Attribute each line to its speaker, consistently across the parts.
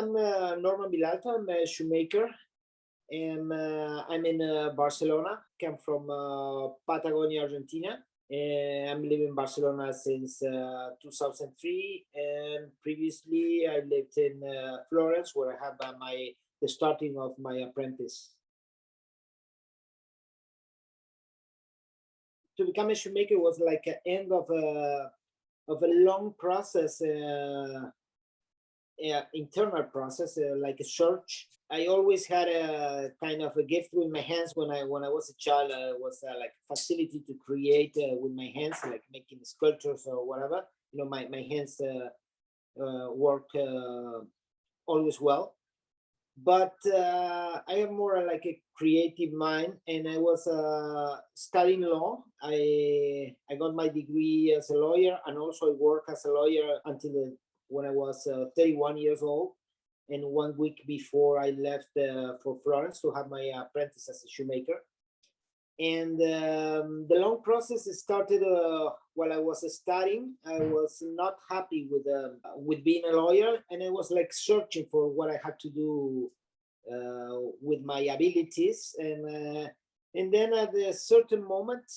Speaker 1: I'm Norman Vilalta. I'm a shoemaker, and I'm in Barcelona. Come from Patagonia, Argentina. I'm living in Barcelona since 2003, and previously I lived in Florence, where I had the starting of my apprentice. To become a shoemaker was like an end of a long process. Internal process, like a search. I always had a kind of a gift with my hands. When I was a child, was like facility to create with my hands, like making sculptures or whatever. My hands work always well. But I have more like a creative mind, and I was studying law. I got my degree as a lawyer, and also I worked as a lawyer until when I was 31 years old. And 1 week before I left for Florence to have my apprentice as a shoemaker. And the long process started while I was studying. I was not happy with being a lawyer, and I was like searching for what I had to do with my abilities. And then at a certain moment,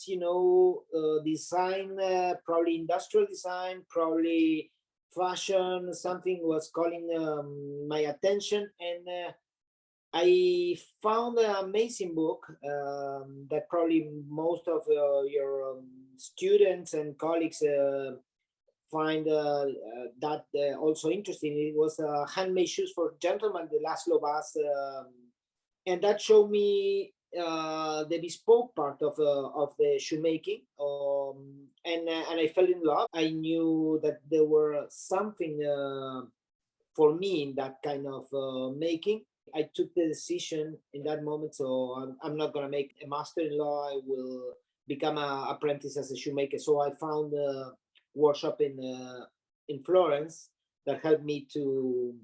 Speaker 1: design, probably industrial design, probably fashion, something was calling my attention, and I found an amazing book that probably most of your students and colleagues find that also interesting. It was Handmade Shoes for Gentlemen, the Laszlo Bass, and that showed me the bespoke part of the shoemaking, and I fell in love. I knew that there were something for me in that kind of making. I took the decision in that moment, so I'm not going to make a master in law. I will become an apprentice as a shoemaker. So I found a workshop in Florence that helped me to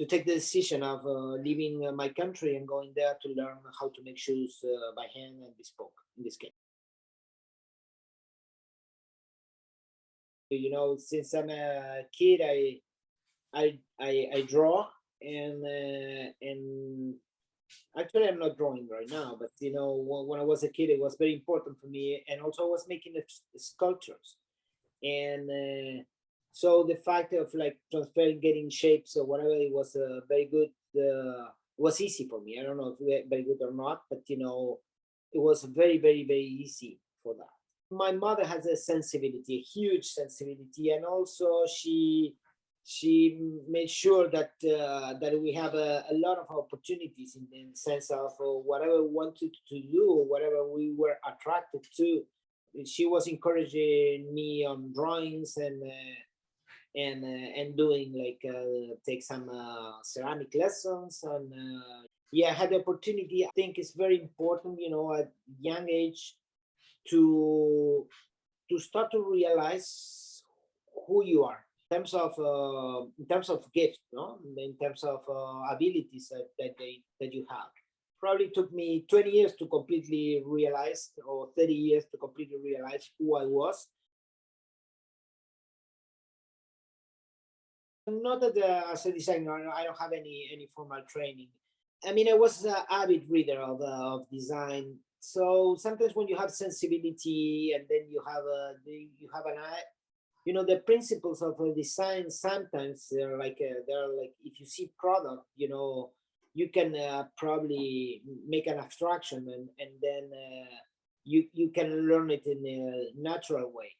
Speaker 1: take the decision of leaving my country and going there to learn how to make shoes by hand and bespoke in this case. Since I'm a kid, I draw, and actually I'm not drawing right now, but when I was a kid, it was very important for me, and also I was making the sculptures, and so the fact of like transferring, getting shapes or whatever, it was very good. Was easy for me. I don't know if very good or not, but it was very, very, very easy for that. My mother has a sensibility, a huge sensibility, and also she made sure that we have a lot of opportunities in the sense of whatever we wanted to do or whatever we were attracted to. She was encouraging me on drawings and doing like take some ceramic lessons, and I had the opportunity. I think it's very important, at young age to start to realize who you are in terms of gift, no, in terms of abilities that you have. Probably took me 20 years to completely realize, or 30 years to completely realize who I was. Not that as a designer, I don't have any formal training. I mean, I was an avid reader of design. So sometimes when you have sensibility, and then you have an eye, the principles of design. Sometimes they're like if you see product, you can probably make an abstraction, and then you can learn it in a natural way.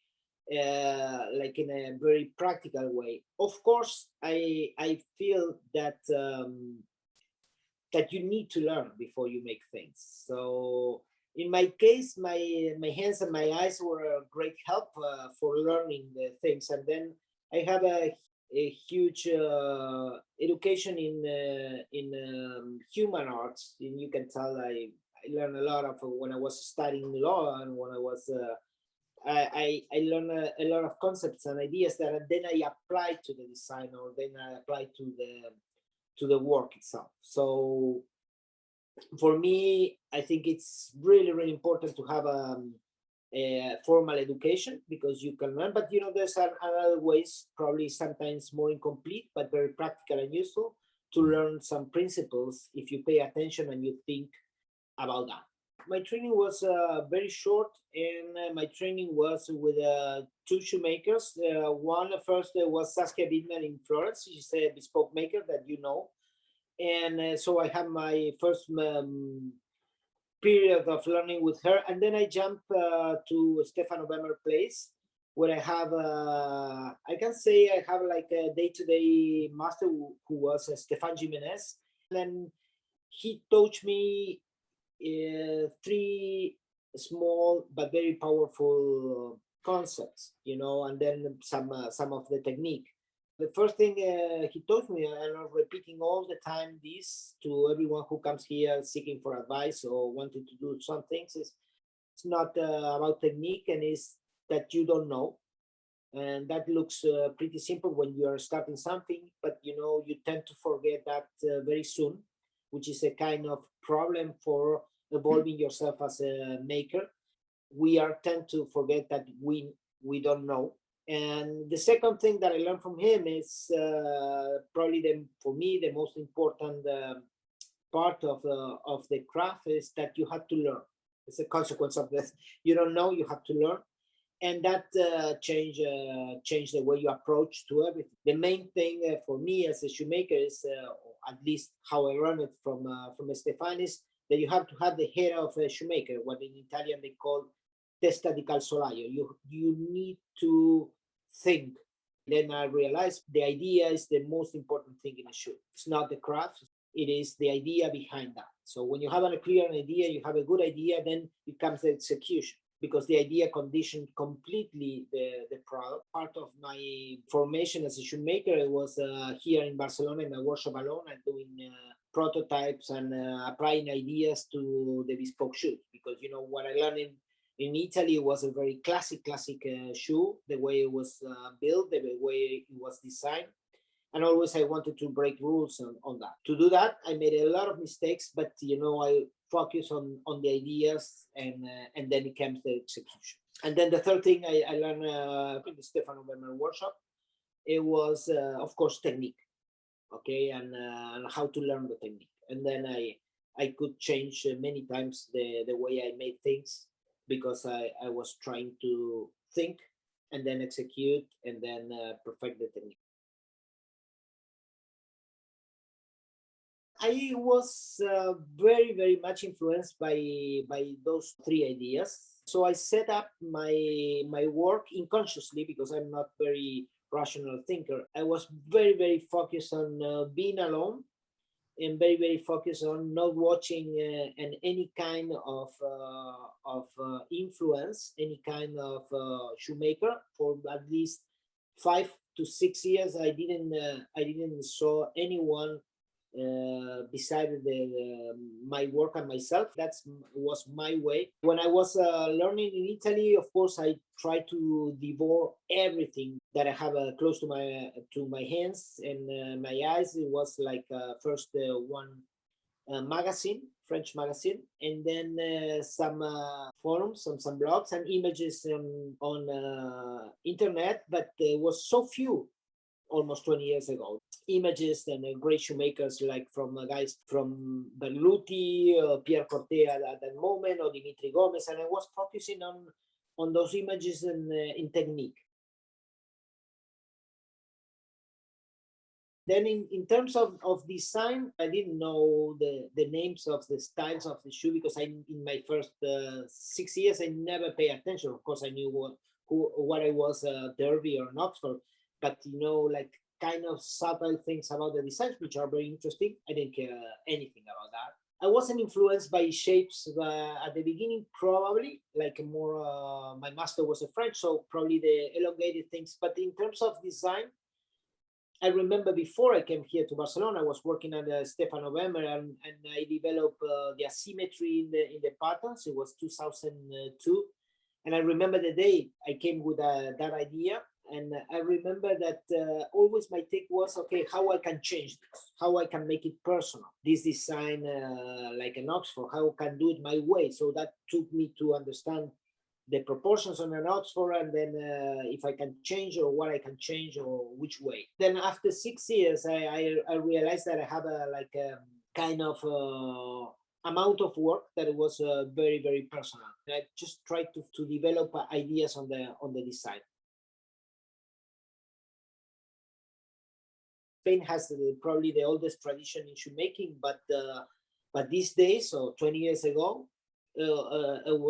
Speaker 1: Like in a very practical way. Of course, I feel that that you need to learn before you make things. So in my case, my hands and my eyes were a great help for learning the things. And then I have a huge education in human arts, and you can tell I learned a lot of when I was studying law, and when I was I learned a lot of concepts and ideas that then I applied to the design, or then I applied to the work itself. So for me, I think it's really, really important to have a formal education, because you can learn. But there's other ways, probably sometimes more incomplete, but very practical and useful. to learn some principles if you pay attention and you think about that. My training was very short, and my training was with two shoemakers. One first was Saskia Bidman in Florence. She's a bespoke maker that you know. And so I had my first period of learning with her. And then I jumped to Stefano Bemer place, where I have, I can say I have like a day-to-day master who was Stefan Jimenez. And then he taught me three small but very powerful concepts, and then some of the technique. The first thing he taught me, and I'm repeating all the time this to everyone who comes here seeking for advice or wanting to do some things, is it's not about technique, and is that you don't know. And that looks pretty simple when you are starting something, but you tend to forget that very soon, which is a kind of problem for evolving yourself as a maker. We are tend to forget that we don't know. And the second thing that I learned from him is probably for me the most important part of the craft is that you have to learn. It's a consequence of this. You don't know, you have to learn, and that change the way you approach to everything. The main thing for me as a shoemaker is, at least how I learned it from Stefan, is that you have to have the head of a shoemaker, what in Italian they call testa di calzolaio. You need to think. Then I realized the idea is the most important thing in a shoe. It's not the craft, it is the idea behind that. So when you have a clear idea, you have a good idea, then it comes the execution, because the idea conditioned completely the product. Part of my formation as a shoemaker was here in Barcelona in my workshop alone and doing prototypes and applying ideas to the bespoke shoes, because what I learned in Italy was a very classic shoe, the way it was built, the way it was designed. And always I wanted to break rules on that. To do that, I made a lot of mistakes, but I focus on the ideas, and then it comes the execution. And then the third thing I learned in the Stefano Bemer workshop, it was of course technique, okay, and how to learn the technique. And then I could change many times the way I made things, because I was trying to think and then execute and then perfect the technique. I was very much influenced by those three ideas. So I set up my work unconsciously, because I'm not very rational thinker. I was very focused on being alone, and very focused on not watching and any kind of influence, any kind of shoemaker. For at least 5 to 6 years, I didn't saw anyone beside my work and myself. That was my way. When I was learning in Italy, of course, I tried to devour everything that I have close to my hands and my eyes. It was like first one magazine, French magazine, and then some forums, some blogs and images on internet, but there was so few almost 20 years ago. Images and great shoemakers like from guys from Berluti, Pierre Cortea at that moment, or Dimitri Gomez, and I was focusing on those images and in technique. Then in terms of design, I didn't know the names of the styles of the shoe, because in my first 6 years, I never paid attention. Of course, I knew what I was, Derby or an Oxford, but like kind of subtle things about the designs, which are very interesting. I didn't care anything about that. I wasn't influenced by shapes at the beginning, probably like more, my master was a French, so probably the elongated things. But in terms of design, I remember before I came here to Barcelona, I was working at Stefano Bemer, and I developed the asymmetry in the patterns. It was 2002. And I remember the day I came with that idea. And I remember that always my take was, okay, how I can change this, how I can make it personal. This design, like an Oxford, how I can do it my way. So that took me to understand the proportions on an Oxford, and then if I can change or what I can change or which way. Then after 6 years, I realized that I had a kind of amount of work that it was very, very personal. I just tried to develop ideas on the design. Spain has probably the oldest tradition in shoemaking, but these days, so 20 years ago, it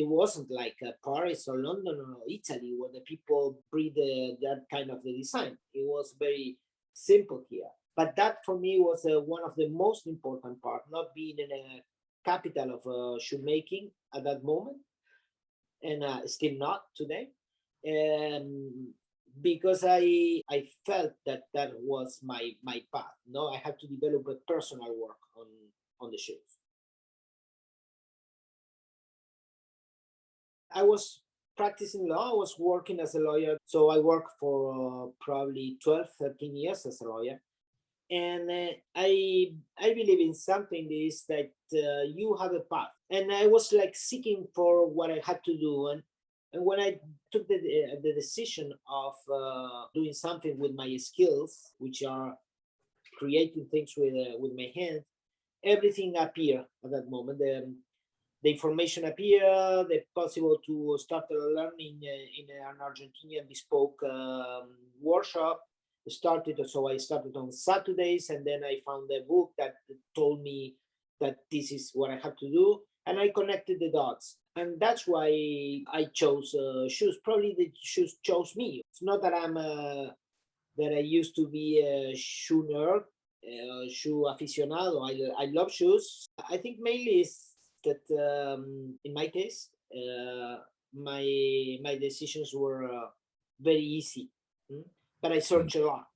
Speaker 1: wasn't like Paris or London or Italy where the people breed that kind of the design. It was very simple here. But that for me was one of the most important part, not being in a capital of shoemaking at that moment, and still not today. Because I felt that was my path. No, I had to develop a personal work on the shoes. I was practicing law. I was working as a lawyer. So I worked for probably 12, 13 years as a lawyer. And I believe in something is that you have a path. And I was like seeking for what I had to do. And when I took the decision of doing something with my skills, which are creating things with my hands, everything appeared at that moment. The information appeared, the possible to start learning in an Argentinian bespoke workshop started. So I started on Saturdays, and then I found a book that told me that this is what I have to do, and I connected the dots. And that's why I chose shoes. Probably the shoes chose me. It's not that that I used to be a shoe nerd, shoe aficionado. I love shoes. I think mainly is that in my case, my decisions were very easy. But I searched a lot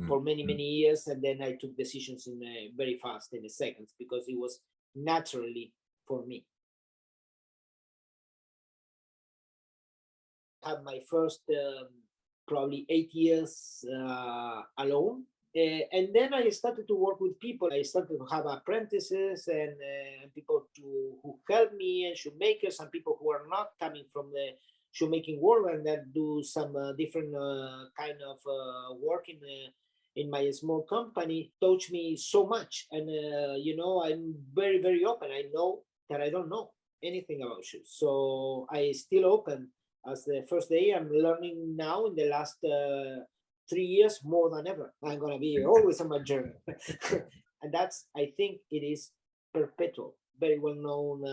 Speaker 1: for many years, and then I took decisions in very fast in a seconds because it was naturally for me. Had my first probably 8 years alone. And then I started to work with people. I started to have apprentices and people who helped me, and shoemakers, and people who are not coming from the shoemaking world and that do some different kind of work in my small company. Taught me so much. And I'm very, very open. I know that I don't know anything about shoes, so I still open. As the first day, I'm learning now in the last 3 years more than ever. I'm going to be always on my journey. And that's, I think it is perpetual. Very well known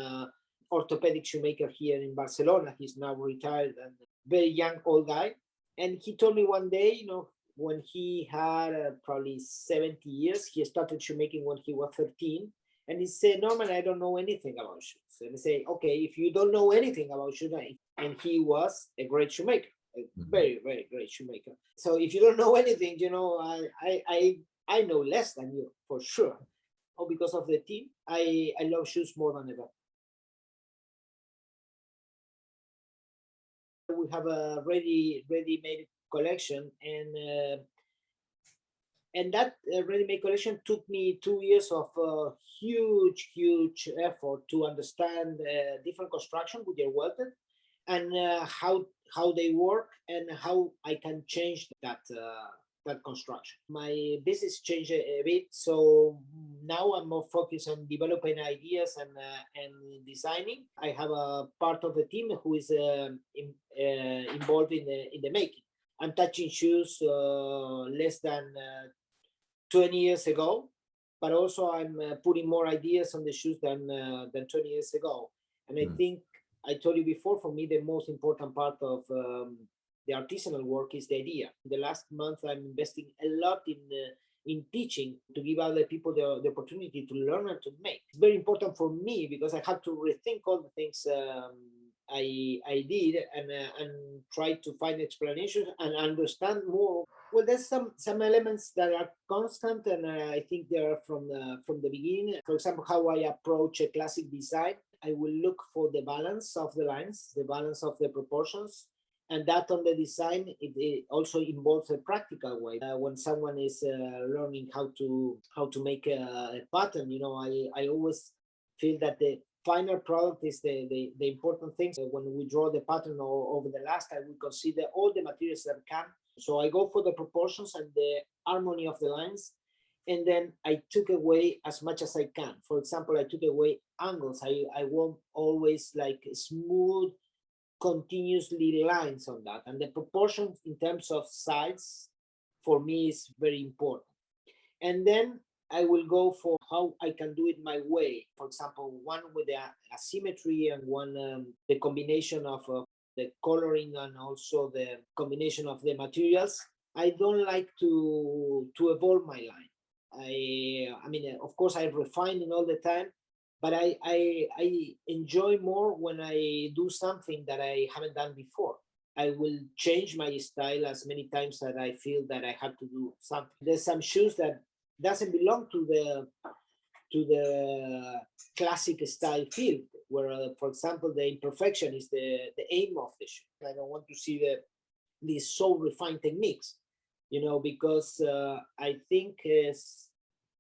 Speaker 1: orthopedic shoemaker here in Barcelona. He's now retired and very young old guy. And he told me one day, when he had probably 70 years, he started shoemaking when he was 13. And he said, Norman, I don't know anything about shoes. And I say, okay, if you don't know anything about shoes, and he was a great shoemaker, a very, very great shoemaker. So if you don't know anything, I know less than you, for sure. Oh, because of the team, I love shoes more than ever. We have a ready-made collection, and that ready-made collection took me 2 years of huge effort to understand different construction with your welted, and how they work and how I can change that construction. My business changed a bit, so now I'm more focused on developing ideas and designing. I have a part of the team who is involved in the making. I'm touching shoes less than 20 years ago, but also I'm putting more ideas on the shoes than 20 years ago. And I think I told you before, for me, the most important part of the artisanal work is the idea. In the last month, I'm investing a lot in teaching to give other people the opportunity to learn and to make. It's very important for me because I had to rethink all the things I did and try to find explanations and understand more. Well, there's some elements that are constant, and I think they are from the beginning. For example, how I approach a classic design. I will look for the balance of the lines, the balance of the proportions, and that on the design, it also involves a practical way. When someone is learning how to make a pattern, I always feel that the final product is the important thing. So when we draw the pattern over the last, I will consider all the materials that come. So I go for the proportions and the harmony of the lines. And then I took away as much as I can. For example, I took away angles. I want always like smooth, continuously lines on that. And the proportions in terms of sides for me is very important. And then I will go for how I can do it my way. For example, one with the asymmetry and one the combination of the coloring and also the combination of the materials. I don't like to evolve my line. I mean, of course, I refine it all the time, but I enjoy more when I do something that I haven't done before. I will change my style as many times that I feel that I have to do something. There's some shoes that doesn't belong to the classic style field, where, for example, the imperfection is the aim of the shoe. I don't want to see these so refined techniques, because I think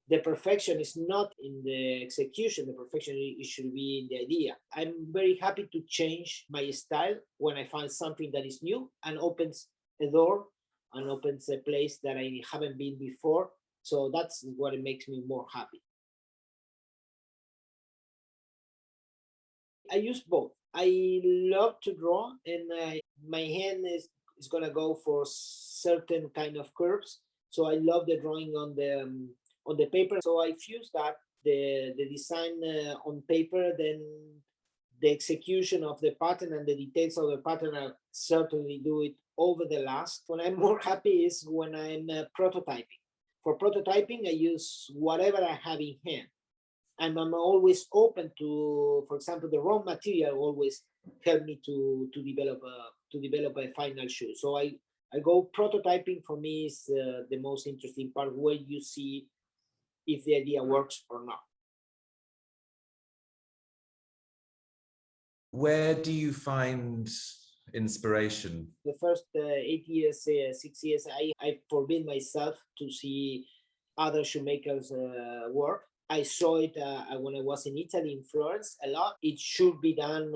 Speaker 1: the perfection is not in the execution. The perfection it should be in the idea. I'm very happy to change my style when I find something that is new and opens a door and opens a place that I haven't been before. So that's what it makes me more happy. I use both. I love to draw, and my hand is gonna go for certain kind of curves. So I love the drawing on the paper. So I fuse that the design on paper, then the execution of the pattern and the details of the pattern. I certainly do it over the last. When I'm more happy is when I'm prototyping. For prototyping, I use whatever I have in hand. And I'm always open to, for example, the raw material always help me to develop a final shoe. So I go prototyping. For me is the most interesting part, where you see if the idea works or not.
Speaker 2: Where do you find inspiration?
Speaker 1: The first 8 years, 6 years, I forbid myself to see other shoemakers' work. I saw it when I was in Italy, in Florence, a lot. It should be done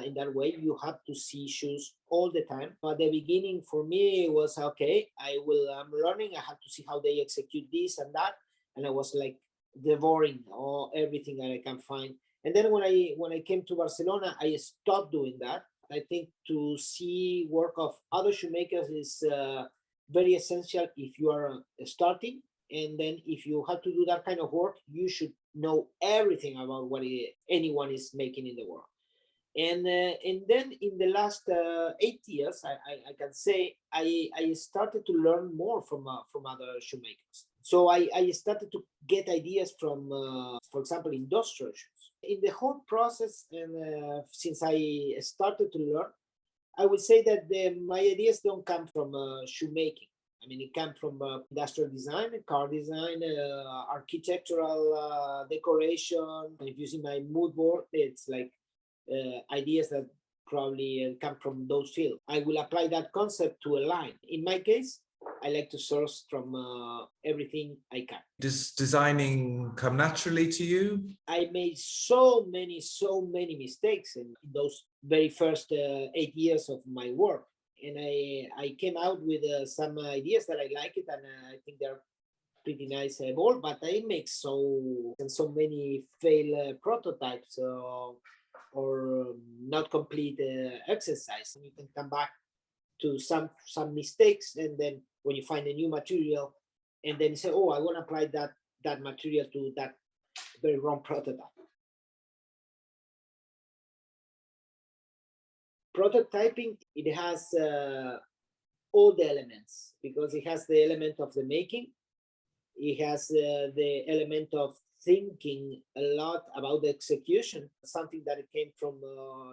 Speaker 1: in that way. You have to see shoes all the time. At the beginning, for me, it was okay. I'm learning. I have to see how they execute this and that, and I was like devouring everything that I can find. And then when I came to Barcelona, I stopped doing that. I think to see work of other shoemakers is very essential if you are starting. And then if you have to do that kind of work, you should know everything about what anyone is making in the world. And then in the last 8 years, I can say I started to learn more from other shoemakers. So I started to get ideas from, for example, industrial shoes. In the whole process, and since I started to learn, I would say that my ideas don't come from shoemaking. I mean, it comes from industrial design, car design, architectural decoration. If you see my mood board, it's like ideas that probably come from those fields. I will apply that concept to a line. In my case, I like to source from everything I can.
Speaker 2: Does designing come naturally to you?
Speaker 1: I made so many mistakes in those very first 8 years of my work. And I came out with some ideas that I like it, and I think they're pretty nice ball, but I make so many fail prototypes or not complete exercise. And you can come back to some mistakes, and then when you find a new material, and then you say, oh, I want to apply that material to that very wrong prototype. Prototyping, it has all the elements, because it has the element of the making, it has the element of thinking a lot about the execution, something that it came from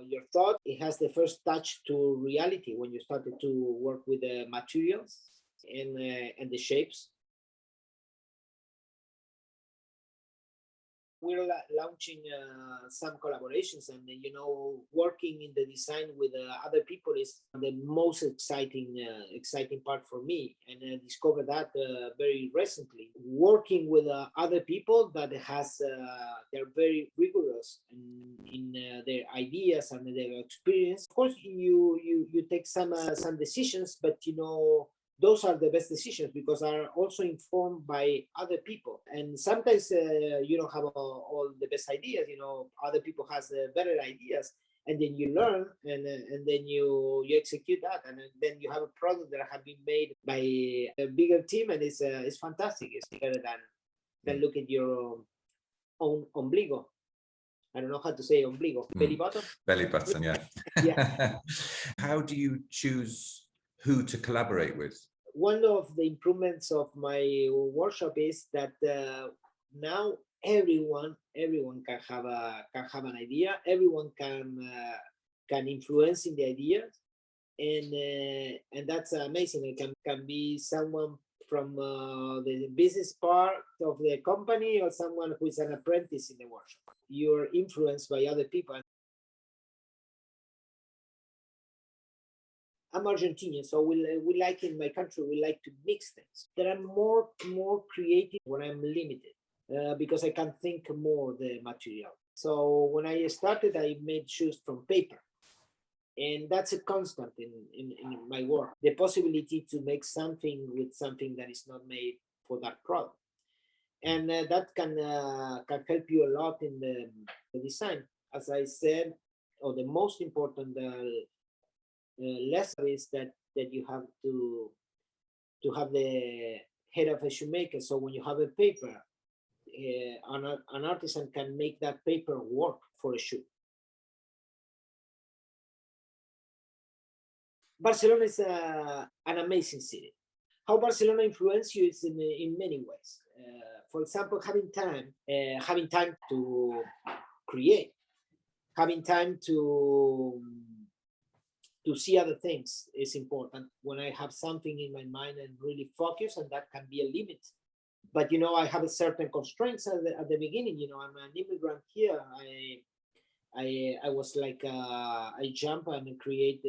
Speaker 1: your thought. It has the first touch to reality when you started to work with the materials and the shapes. We're launching some collaborations, and working in the design with other people is the most exciting part for me. And I discovered that very recently, working with other people that they're very rigorous in their ideas and their experience. Of course, you take some decisions, but those are the best decisions because are also informed by other people. And sometimes you don't have all the best ideas. Other people has better ideas, and then you learn, and then you execute that, and then you have a product that have been made by a bigger team, and it's fantastic. It's better than look at your own ombligo. I don't know how to say ombligo. Belly button?
Speaker 2: Belly button, yeah.
Speaker 1: Yeah.
Speaker 2: How do you choose who to collaborate with?
Speaker 1: One of the improvements of my workshop is that now everyone can have an idea. Everyone can influence in the ideas, and that's amazing. It can be someone from the business part of the company or someone who is an apprentice in the workshop. You're influenced by other people. I'm Argentinian, so we like in my country, we like to mix things. There are more creative when I'm limited because I can think more the material. So when I started, I made shoes from paper. And that's a constant in my work. The possibility to make something with something that is not made for that product. And that can help you a lot in the design. As I said, or the most important lesson is that you have to have the head of a shoemaker. So when you have a paper, an artisan can make that paper work for a shoe. Barcelona is an amazing city. How Barcelona influences you is in many ways. For example, having time to create, having time to see other things is important. When I have something in my mind and really focus, and that can be a limit. But I have a certain constraints at the beginning. I'm an immigrant here. I was like I jump and create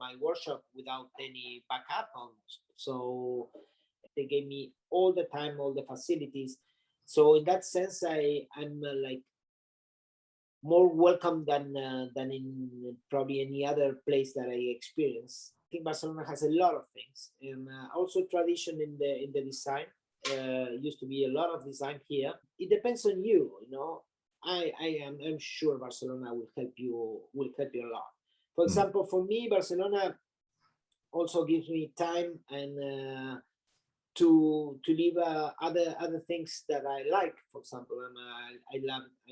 Speaker 1: my workshop without any backup almost. So they gave me all the time, all the facilities. So in that sense, I'm like more welcome than in probably any other place that I experience. I think Barcelona has a lot of things, and also tradition in the design. Used to be a lot of design here. It depends on you, I'm sure Barcelona will help you a lot. For example, for me, Barcelona also gives me time and to live other things that I like. For example, I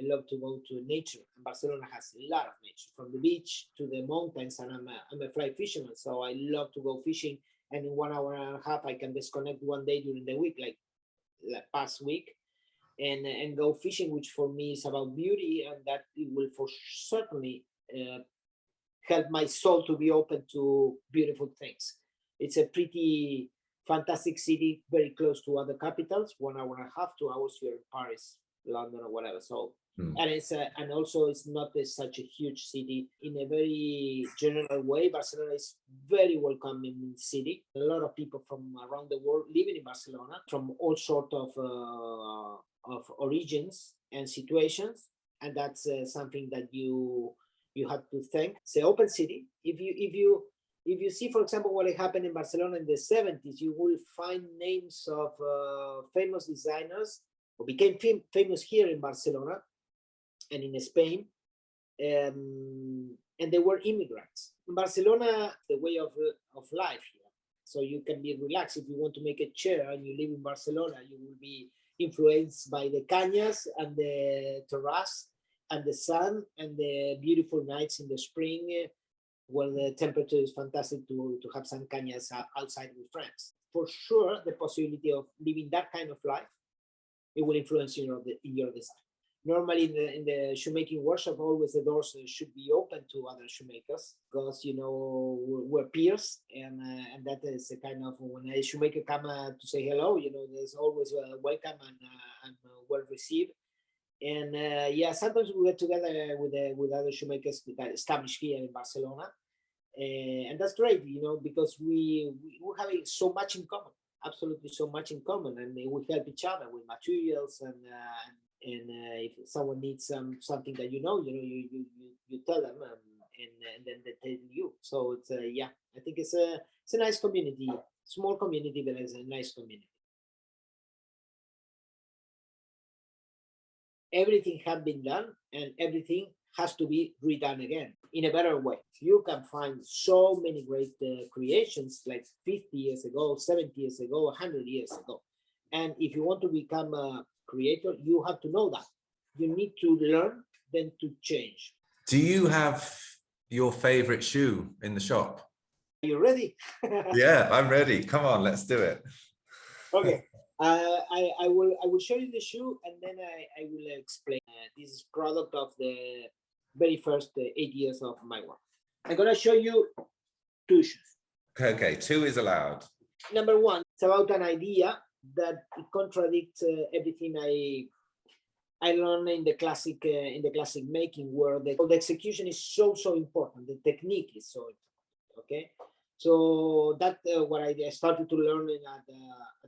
Speaker 1: love to go to nature. And Barcelona has a lot of nature, from the beach to the mountains, and I'm a fly fisherman, so I love to go fishing. And in 1 hour and a half, I can disconnect one day during the week, like past week. And go fishing, which for me is about beauty, and that it will for certainly help my soul to be open to beautiful things. It's a pretty fantastic city, very close to other capitals, 1 hour and a half, 2 hours here in Paris, London, or whatever. So, and also it's not such a huge city. In a very general way, Barcelona is very welcoming city. A lot of people from around the world living in Barcelona, from all sorts of origins and situations, and that's something that you have to thank. It's an open city. If you see, for example, what happened in Barcelona in the 70s, you will find names of famous designers who became famous here in Barcelona and in Spain, and they were immigrants. In Barcelona, the way of life here, so you can be relaxed. If you want to make a chair and you live in Barcelona, you will be influenced by the cañas and the terrace and the sun and the beautiful nights in the spring where the temperature is fantastic to have some cañas outside with friends. For sure, the possibility of living that kind of life, it will influence in your design. Normally in the shoemaking workshop, always the doors should be open to other shoemakers because, we're peers, and that is a kind of, when a shoemaker come to say hello, there's always a welcome and well received. And sometimes we get together with other shoemakers that established here in Barcelona, and that's great, because we have so much in common, absolutely so much in common, and we help each other with materials and And if someone needs something that you tell them, and then they tell you. So it's yeah, I think it's a nice community, small community, but it's a nice community. Everything has been done, and everything has to be redone again in a better way. You can find so many great creations like 50 years ago, 70 years ago, 100 years ago. And if you want to become a creator, you have to know that. You need to learn, then to change.
Speaker 2: Do you have your favorite shoe in the shop?
Speaker 1: Are you ready?
Speaker 2: Yeah, I'm ready. Come on, let's do it.
Speaker 1: Okay. I will show you the shoe, and then I will explain. This is product of the very first 8 years of my work. I'm gonna show you two shoes.
Speaker 2: Okay, two is allowed.
Speaker 1: Number one, it's about an idea that it contradicts everything I learned in the classic making, where the execution is so important. The technique is so important. Okay, so that what I started to learn at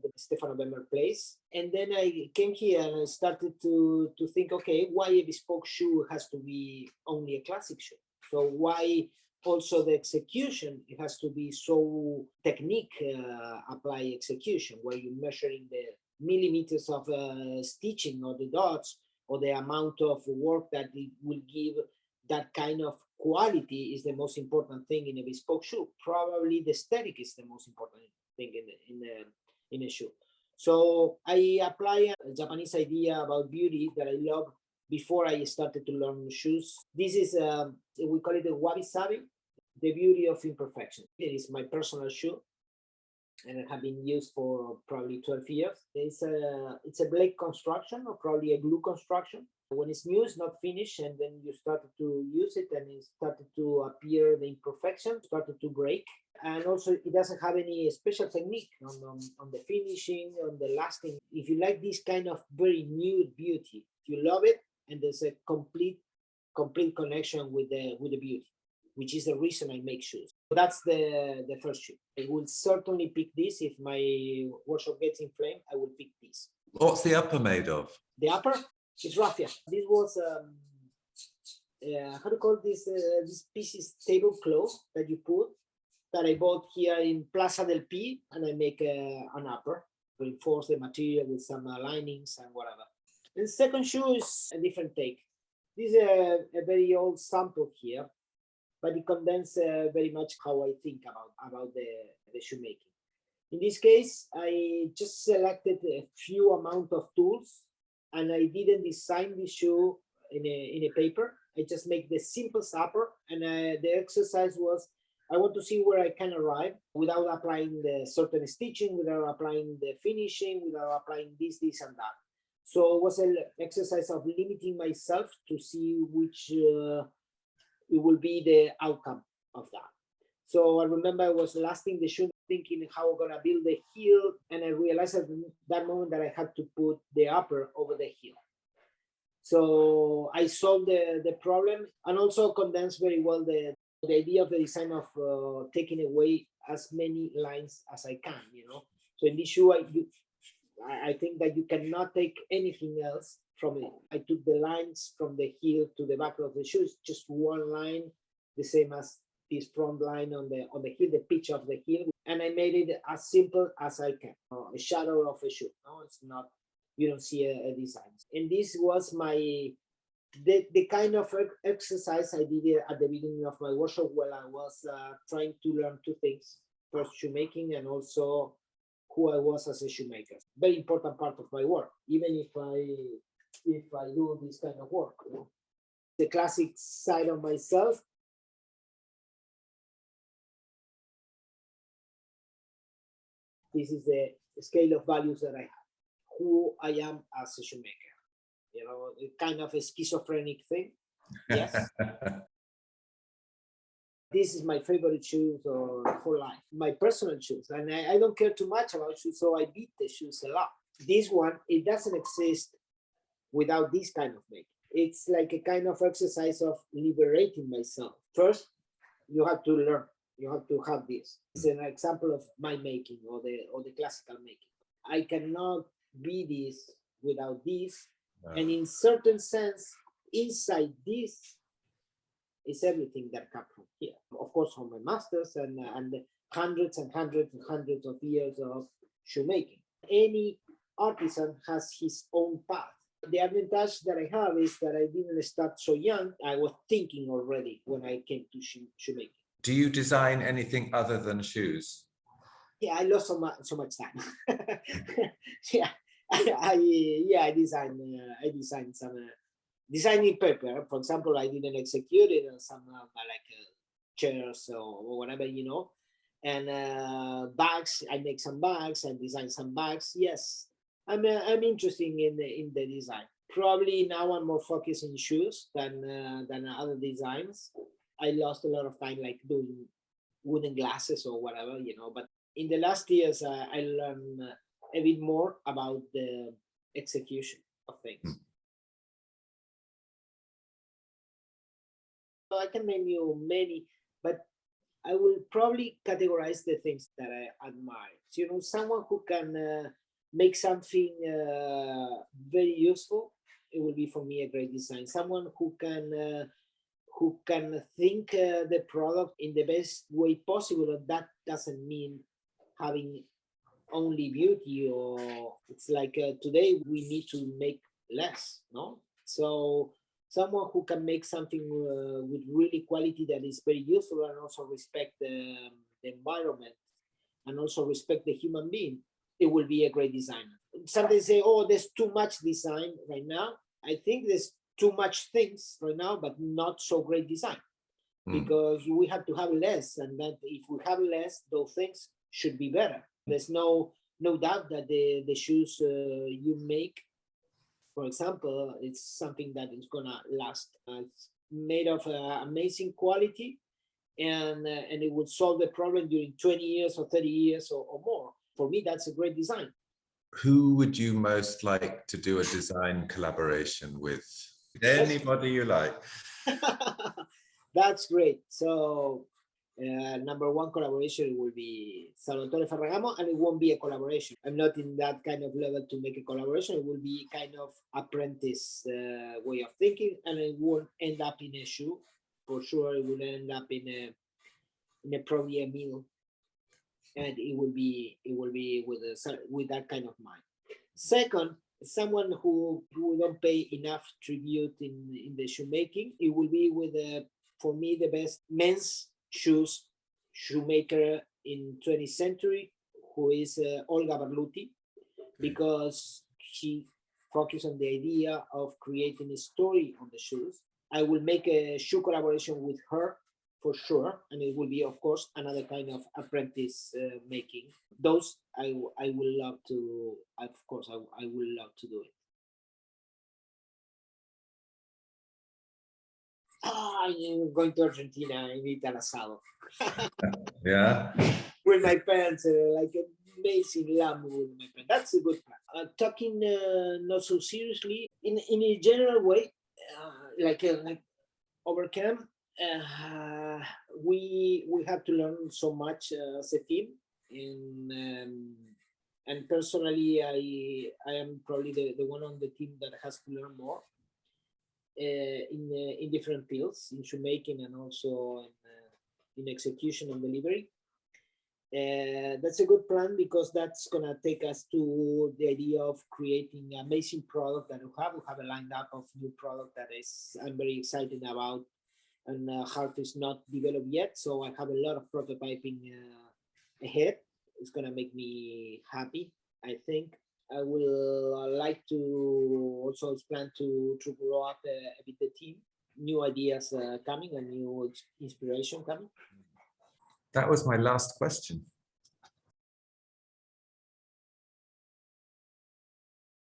Speaker 1: the Stefano Bemmer place, and then I came here and I started to think, okay, why a bespoke shoe has to be only a classic shoe? So why also the execution, it has to be so technique apply execution, where you're measuring the millimeters of stitching or the dots, or the amount of work that it will give. That kind of quality is the most important thing in a bespoke shoe. Probably the aesthetic is the most important thing in a shoe. So I apply a Japanese idea about beauty that I love before I started to learn shoes. This is we call it the wabi sabi, the beauty of imperfection. It is my personal shoe, and it have been used for probably 12 years. It's a blade construction, or probably a glue construction. When it's new, it's not finished, and then you started to use it, and it started to appear the imperfection, started to break. And also, it doesn't have any special technique on the finishing, on the lasting. If you like this kind of very nude beauty, you love it, and there's a complete connection with the beauty, which is the reason I make shoes. That's the first shoe. I will certainly pick this. If my workshop gets inflamed, I will pick this.
Speaker 2: What's the upper made of?
Speaker 1: The upper is raffia. This was how to call this? This piece is tablecloth that you put, that I bought here in Plaza del Pi, and I make an upper, reinforce the material with some linings and whatever. The second shoe is a different take. This is a very old sample here, but it condenses very much how I think about the shoemaking. In this case, I just selected a few amount of tools, and I didn't design the shoe in a paper. I just make the simplest upper, and the exercise was, I want to see where I can arrive without applying the certain stitching, without applying the finishing, without applying this, and that. So it was an exercise of limiting myself to see which it will be the outcome of that. So I remember I was lasting the shoe, thinking how I'm gonna build the heel, and I realized at that moment that I had to put the upper over the heel. So I solved the problem, and also condensed very well the idea of the design of taking away as many lines as I can, So in this shoe, I think that you cannot take anything else from it. I took the lines from the heel to the back of the shoe, just one line, the same as this front line on the heel, the pitch of the heel, and I made it as simple as I can. A shadow of a shoe. No, it's not. You don't see a design. And this was the kind of exercise I did at the beginning of my workshop, where I was trying to learn two things: first, shoemaking, and also who I was as a shoemaker. Very important part of my work, even if I do this kind of work. The classic side of myself. This is the scale of values that I have, who I am as a shoemaker. Kind of a schizophrenic thing. Yes. This is my favorite shoes for life, my personal shoes. And I don't care too much about shoes, so I beat the shoes a lot. This one, it doesn't exist without this kind of making. It's like a kind of exercise of liberating myself. First, you have to learn. You have to have this. It's an example of my making, or the classical making. I cannot be this without this, And in certain sense, inside this is everything that comes from here. Of course, from my masters and hundreds and hundreds and hundreds of years of shoemaking. Any artisan has his own path. The advantage that I have is that I didn't start so young. I was thinking already when I came to shoemaking.
Speaker 2: Do you design anything other than shoes?
Speaker 1: Yeah, I lost so much time. Yeah, I designed some designing paper. For example, I didn't execute it on some chairs or whatever, and bags. I make some bags and design some bags. Yes, I'm interested in the design. Probably now I'm more focused in shoes than other designs. I lost a lot of time like doing wooden glasses or whatever, but in the last years, I learned a bit more about the execution of things. So I can name you many, but I will probably categorize the things that I admire. Someone who can make something very useful, it will be for me a great design. Someone who can think the product in the best way possible, and that doesn't mean having only beauty, or it's like today we need to make less, no? So someone who can make something with really quality that is very useful and also respect the environment and also respect the human being, it will be a great designer. Sometimes say, oh, there's too much design right now. I think there's too much things right now, but not so great design, because we have to have less, and that if we have less, those things should be better. There's no doubt that the shoes you make, for example, it's something that is gonna last. It's made of amazing quality, and it would solve the problem during 20 years or 30 years or more. For me, that's a great design.
Speaker 2: Who would you most like to do a design collaboration with? Anybody you like.
Speaker 1: That's great. So number one collaboration will be Salvatore Ferragamo, and it won't be a collaboration. I'm not in that kind of level to make a collaboration. It will be kind of apprentice way of thinking, and it won't end up in a shoe. For sure, it will end up in a probably a meal, and it will be with that kind of mind. Second, someone who don't pay enough tribute in the shoemaking, it will be with for me the best men's shoes shoemaker in 20th century, who is Olga Berluti, because she focused on the idea of creating a story on the shoes. I will make a shoe collaboration with her for sure, and it will be, of course, another kind of apprentice making. Those I will love to. Of course, I will love to do it. I'm going to Argentina and eat an asado.
Speaker 2: Yeah.
Speaker 1: With my parents, like an amazing lamb with my parents. That's a good plan. Talking not so seriously, in a general way, like overcome. We have to learn so much as a team, and personally, I am probably the one on the team that has to learn more in different fields, in shoemaking and also in execution and delivery. That's a good plan, because that's gonna take us to the idea of creating amazing product that we have a lineup of new product that I'm very excited about, and half is not developed yet. So I have a lot of prototyping ahead. It's gonna make me happy, I think. I will like to also plan to grow up a bit the team, new ideas coming, and new inspiration coming.
Speaker 2: That was my last question.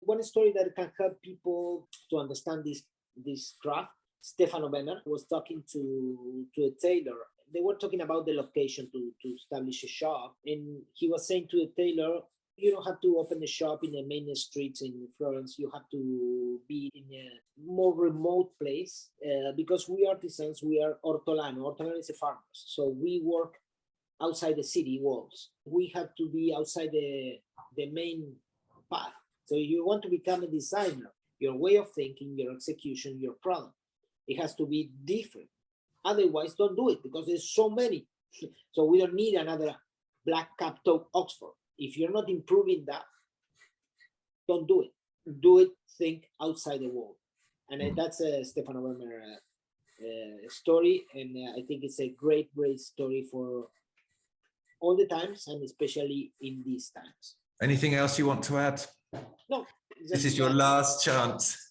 Speaker 1: One story that can help people to understand this craft. Stefano Benner was talking to a tailor. They were talking about the location to establish a shop, and he was saying to the tailor, you don't have to open a shop in the main streets in Florence. You have to be in a more remote place, because we artisans, we are ortolano. Ortolano is a farmer, so we work outside the city walls. We have to be outside the main path. So you want to become a designer, your way of thinking, your execution, your product. It has to be different. Otherwise, don't do it because there's so many. So we don't need another black cap top Oxford. If you're not improving that, don't do it. Do it, think outside the wall. And that's a Stefano Wemmer story. And I think it's a great story for all the times, and especially in these times.
Speaker 2: Anything else you want to add?
Speaker 1: No.
Speaker 2: This is your last chance.